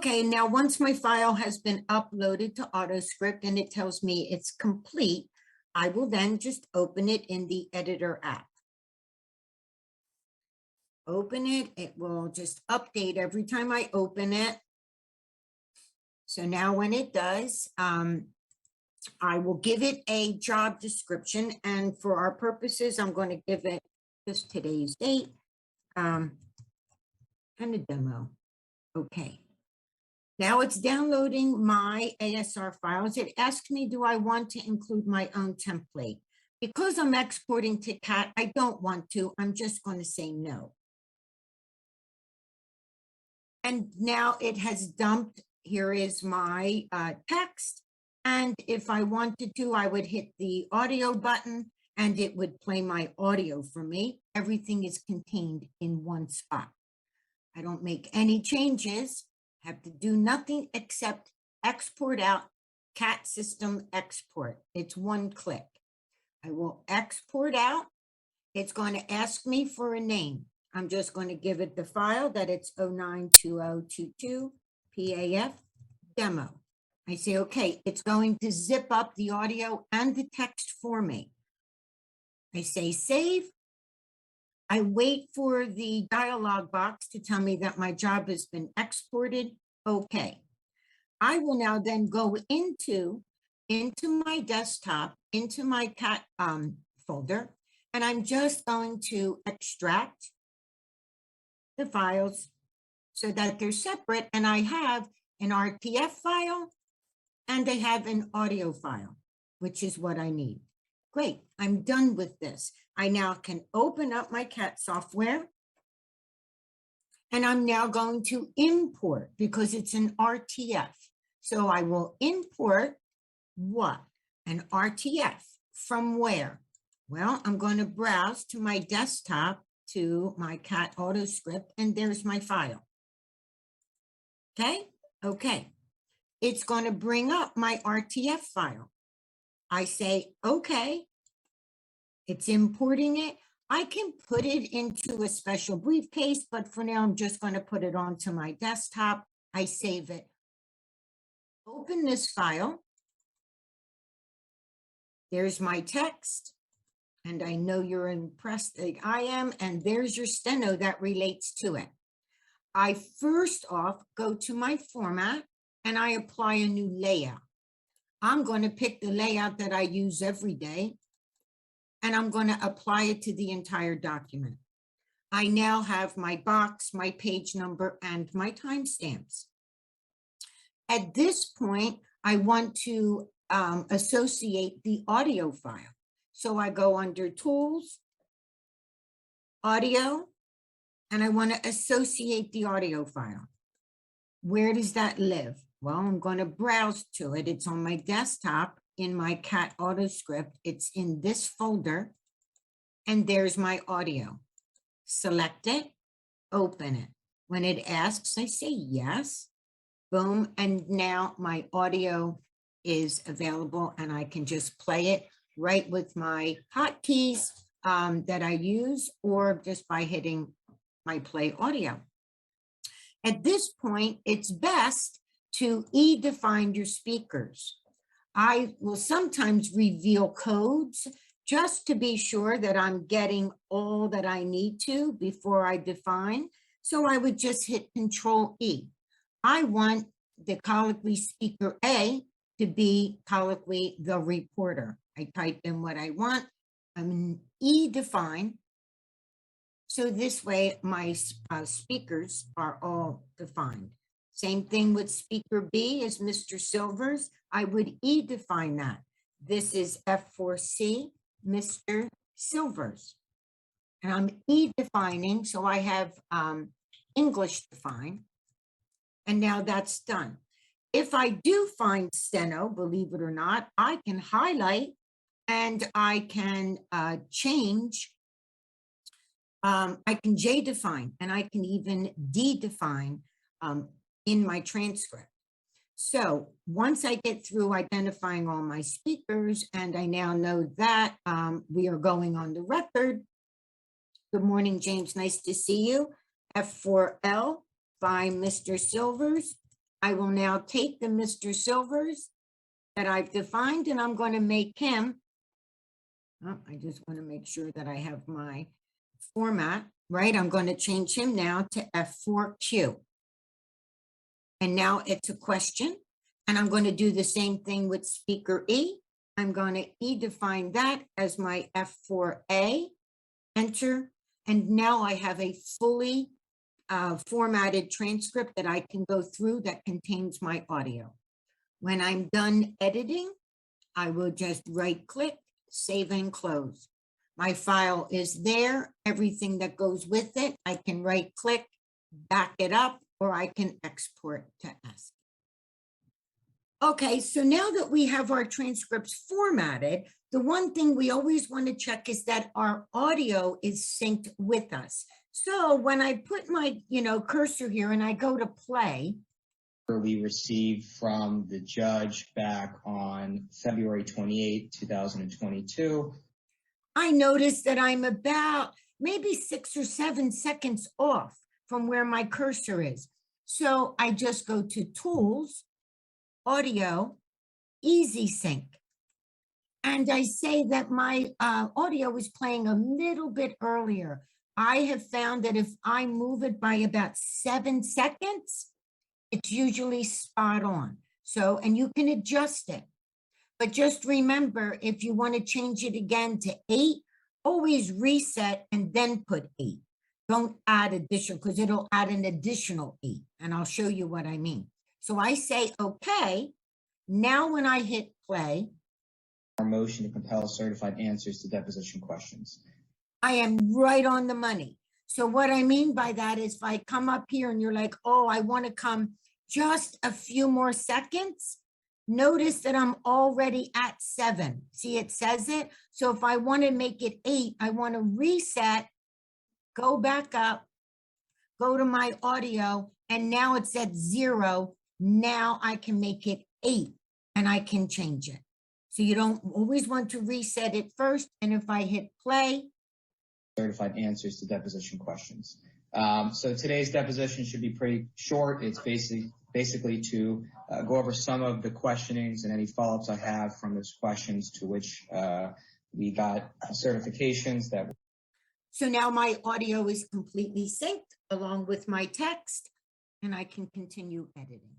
Okay, now once my file has been uploaded to AutoScript and it tells me it's complete, I will then just open it in the editor app. Open it, it will just update every time I open it. So now when it does, I will give it a job description, and for our purposes, I'm going to give it just today's date and a demo. Okay. Now it's downloading my ASR files. It asked me, do I want to include my own template? Because I'm exporting to CAT, I don't want to. I'm just going to say no. And now it has dumped. Here is my text. And if I wanted to, I would hit the audio button and it would play my audio for me. Everything is contained in one spot. I don't make any changes. Have to do nothing except export out CAT system export. It's one click. I will export out. It's going to ask me for a name. I'm just going to give it the file that it's 092022 PAF demo. I say, okay, it's going to zip up the audio and the text for me. I say save. I wait for the dialog box to tell me that my job has been exported. Okay. I will now then go into my desktop, into my CAT folder, and I'm just going to extract the files so that they're separate. And I have an RTF file and I have an audio file, which is what I need. Great, I'm done with this. I now can open up my CAT software and I'm now going to import because it's an RTF. So I will import what? An RTF from where? Well, I'm going to browse to my desktop to my CAT AutoScript and there's my file. Okay. It's going to bring up my RTF file. I say, okay, it's importing it. I can put it into a special briefcase, but for now, I'm just going to put it onto my desktop. I save it. Open this file. There's my text. And I know you're impressed like I am. And there's your steno that relates to it. I first off go to my format and I apply a new layout. I'm going to pick the layout that I use every day, and I'm going to apply it to the entire document. I now have my box, my page number, and my timestamps. At this point, I want to associate the audio file. So I go under Tools, Audio, and I want to associate the audio file. Where does that live? Well, I'm going to browse to it. It's on my desktop in my CAT AutoScript. It's in this folder, and there's my audio. Select it, open it. When it asks, I say yes, boom, and now my audio is available, and I can just play it right with my hotkeys that I use, or just by hitting my play audio. At this point, it's best to define your speakers. I will sometimes reveal codes just to be sure that I'm getting all that I need to before I define. So I would just hit Control E. I want the colloquy speaker A to be colloquy the reporter. I type in what I want. I'm in define. So this way my speakers are all defined. Same thing with speaker B is Mr. Silvers. I would define that. This is F4C, Mr. Silvers. And I'm defining, so I have English defined. And now that's done. If I do find steno, believe it or not, I can highlight and I can change. I can define and I can even define in my transcript. So once I get through identifying all my speakers, and I now know that we are going on the record. Good morning, James. Nice to see you. F4L by Mr. Silvers. I will now take the Mr. Silvers that I've defined, and I'm going to make him, oh, I just want to make sure that I have my format, right? I'm going to change him now to F4Q. And now it's a question, and I'm going to do the same thing with speaker E. I'm going to define that as my F4A, enter, and now I have a fully formatted transcript that I can go through that contains my audio. When I'm done editing, I will just right-click, save and close. My file is there, everything that goes with it. I can right-click, back it up, or I can export to ASCII. Okay, so now that we have our transcripts formatted, the one thing we always want to check is that our audio is synced with us. So when I put my, cursor here and I go to play, we received from the judge back on February 28, 2022. I noticed that I'm about maybe 6 or 7 seconds off from where my cursor is. So I just go to Tools, Audio, Easy Sync. And I say that my audio is playing a little bit earlier. I have found that if I move it by about 7 seconds, it's usually spot on. So, and you can adjust it. But just remember, if you want to change it again to 8, always reset and then put 8. Don't add additional, because it'll add an additional 8. And I'll show you what I mean. So I say, okay, now when I hit play, our motion to compel certified answers to deposition questions. I am right on the money. So what I mean by that is if I come up here and you're like, oh, I want to come just a few more seconds, notice that I'm already at 7. See, it says it. So if I want to make it 8, I want to reset, go back up, go to my audio, and now it's at 0. Now I can make it 8 and I can change it. So you don't always want to reset it first. And if I hit play, certified answers to deposition questions. So today's deposition should be pretty short. It's basically to go over some of the questionings and any follow-ups I have from those questions to which we got certifications that. So now my audio is completely synced along with my text, and I can continue editing.